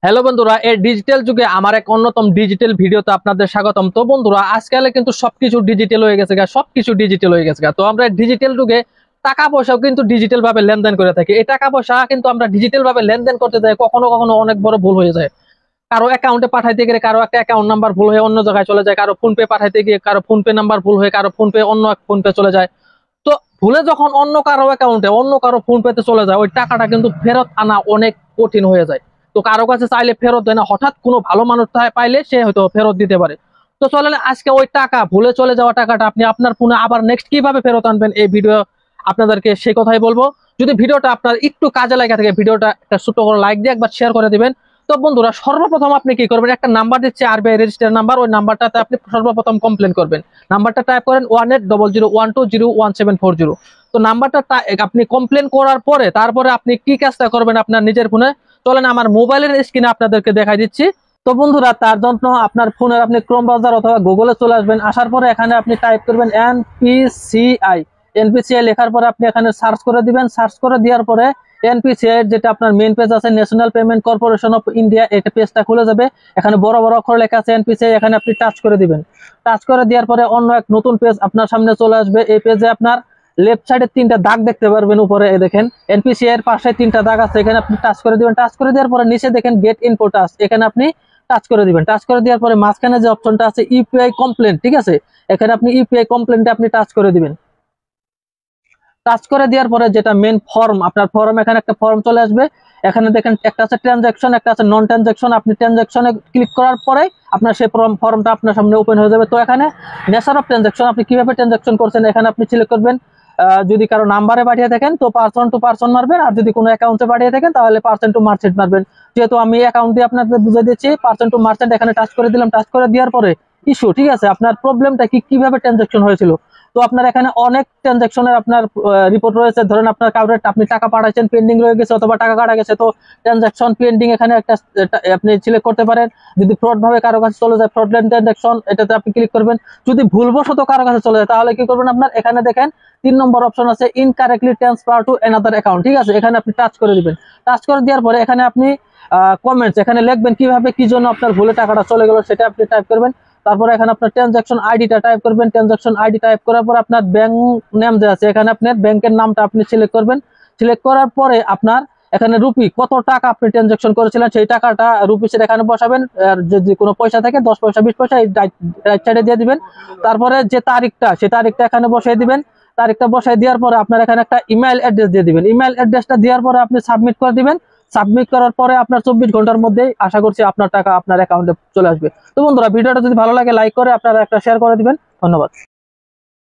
Hello বন্ধুরা, এই digital যুগে আমার এক অন্যতম ডিজিটাল ভিডিওতে আপনাদের স্বাগতম। তো বন্ধুরা, আজকাল কিন্তু সবকিছু ডিজিটাল হয়ে গেছে, সবকিছু ডিজিটাল হয়ে গেছে। তো আমরা ডিজিটাল যুগে টাকা পয়সাও কিন্তু ডিজিটাল ভাবে লেনদেন করে থাকি। এই টাকা পয়সা কিন্তু আমরা ডিজিটাল ভাবে লেনদেন করতে যাই, কখনো কখনো অনেক বড় ভুল হয়ে যায়। কারো অ্যাকাউন্টে পাঠাইতে গেলে কারো একটা অ্যাকাউন্ট নাম্বার ভুল হয়ে অন্য জায়গায় চলে যায়, কারো ফোনপে পাঠাইতে গিয়ে কারো ফোনপে নাম্বার ভুল হয়ে কারো ফোনপে অন্য এক ফোনপে চলে যায়। তো ভুলে যখন অন্য কারো অ্যাকাউন্টে অন্য কারো ফোনপেতে চলে যায়, ওই টাকাটা কিন্তু ফেরত আনা অনেক কঠিন হয়ে যায়। তো কারো কাছে চাইলে ফেরত দেয় না, হঠাৎ কোনো ভালো মানুষ পাইলে সে হয়তো ফেরত দিতে পারে। তো চলেন আজকে ওই টাকা ভুলে চলে যাওয়া টাকাটা আপনি আপনার ফোনে আবার নেক্সট কিভাবে ফেরত আনবেন, এই ভিডিও আপনাদেরকে সেই কথাই বলবো। যদি ভিডিওটা আপনার একটু কাজে লাগে থাকে, ভিডিওটা একটা ছোট করে লাইক দিয়ে একবার শেয়ার করে দিবেন। তো বন্ধুরা, সর্বপ্রথম আপনি কি করবেন, একটা নাম্বার দিচ্ছে আরবিআই রেজিস্টার নাম্বার, ওই নাম্বারটাতে আপনি সর্বপ্রথম কমপ্লেন করবেন। নাম্বারটা টাইপ করেন 1800120120। তো নাম্বারটা আপনি কমপ্লেন করার পরে তারপরে আপনি কি কাজটা করবেন আপনার নিজের ফোনে, চলেন আমার মোবাইলের স্ক্রিনে আপনাদেরকে দেখাই দিচ্ছি। তো বন্ধুরা, তার জন্য আপনার ফোনের আপনি ক্রোম ব্রাউজার অথবা গুগলে চলে আসবেন। আসার পরে এখানে আপনি টাইপ করবেন এনপিসিআই। এনপিসিআই লেখার পরে আপনি এখানে সার্চ করে দিবেন। সার্চ করে দেওয়ার পরে এনপিসিআই যেটা আপনার মেইন পেজ আছে, national payment corporation of India, এটা পেজটা খুলে যাবে। এখানে বড় বড় অক্ষর লেখা আছে এনপিসিআই, এখানে আপনি টাচ করে দিবেন। টাচ করে দেওয়ার পরে অন্য এক নতুন পেজ আপনার সামনে চলে আসবে। এই পেজে আপনার লেফট সাইডে তিনটা দাগ দেখতে পারবেন, উপরে দেখেন এনপিসিআই এর পাশে তিনটা দাগ আছে, এখানে আপনি টাচ করে দিবেন। টাচ করে দেওয়ার পরে নিচে দেখেন গেট ইনফো টাচ, এখানে আপনি টাচ করে দিবেন। টাচ করে দেওয়ার পরে মাঝখানে যে অপশনটা আছে ইউপিআই কমপ্লেন, ঠিক আছে, এখানে আপনি ইউপিআই কমপ্লেনটা আপনি টাচ করে দিবেন। টাচ করে দেওয়ার পরে যেটা মেন ফর্ম, আপনার ফর্ম, এখানে একটা ফর্ম চলে আসবে। এখানে দেখেন একটা আছে ট্রানজাকশন, একটা আছে নন ট্রানজাকশন। আপনি ট্রানজাকশনে ক্লিক করার পরে আপনার সেই ফর্মটা আপনার সামনে ওপেন হয়ে যাবে। তো এখানে নেচার অফ ট্রানজাকশন, আপনি কিভাবে ট্রানজাকশন করছেন এখানে আপনি সিলেক্ট করবেন। যদি কারো নাম্বারে পাঠিয়ে থাকেন তো পার্সন টু পার্সন মারবেন, আর যদি কোনো অ্যাকাউন্টে পাঠিয়ে থাকেন তাহলে পার্সন টু মার্চেন্ট মারবেন। যেহেতু আমি অ্যাকাউন্ট দিয়ে আপনাদের বুঝিয়ে দিচ্ছি, পার্সন টু মার্চেন্ট এখানে টাচ করে দিলাম। টাচ করে দেওয়ার পরে ইস্যু, ঠিক আছে, আপনার প্রবলেমটা কি, কিভাবে ট্রানজাকশন হয়েছিল। তো আপনার এখানে অনেক ট্রানজাকশনের আপনার রিপোর্ট রয়েছে। ধরেন আপনার কাউরে আপনি টাকা পাঠাচ্ছেন, পেন্ডিং রয়ে গেছে অথবা টাকা কাটা গেছে, তো ট্রানজাকশন পেন্ডিং এখানে একটা আপনি সিলেক্ট করতে পারেন। যদি ফ্রড ভাবে কারো কাছে চলে যায়, ফ্রডল্যান্ড ট্রানজাকশন, এটাতে আপনি ক্লিক করবেন। যদি ভুলবশত কারো কাছে চলে যায় তাহলে কি করবেন, আপনার এখানে দেখেন 3 নম্বর অপশন আছে incorrectly transfer to another account, ঠিক আছে, এখানে আপনি টাচ করে দিবেন। টাচ করে দেওয়ার পরে এখানে আপনি কমেন্টস এখানে লিখবেন কিভাবে কি জন্য আপনার ভুলে টাকাটা চলে গেল, সেটা আপনি টাইপ করবেন। তারপরে এখানে আপনার ট্রানজাকশন আইডিটা টাইপ করবেন। ট্রানজাকশন আইডি টাইপ করার পর আপনার ব্যাংক নেম যে আছে, এখানে আপনার ব্যাংকের নামটা আপনি সিলেক্ট করবেন। সিলেক্ট করার পরে আপনার এখানে রুপি কত টাকা আপনি ট্রানজাকশন করেছিলেন সেই টাকাটা রুপিসের এখানে বসাবেন। আর যদি কোনো পয়সা থাকে 10 পয়সা 20 পয়সা এই রাইট সাইডে দিয়ে দিবেন। তারপরে যে তারিখটা, সেই তারিখটা এখানে বসাই দিবেন। তারিখটা বসাই দেওয়ার পরে আপনার এখানে একটা ইমেল অ্যাড্রেস দিয়ে দিবেন। ইমেল অ্যাড্রেসটা দেওয়ার পরে আপনি সাবমিট করে দিবেন। সাবমিট করার পরে আপনার 24 ঘন্টার মধ্যেই আশা করছি আপনার টাকা আপনার অ্যাকাউন্টে চলে আসবে। তো বন্ধুরা, ভিডিওটা যদি ভালো লাগে লাইক করে আপনারা একটা শেয়ার করে দিবেন। ধন্যবাদ।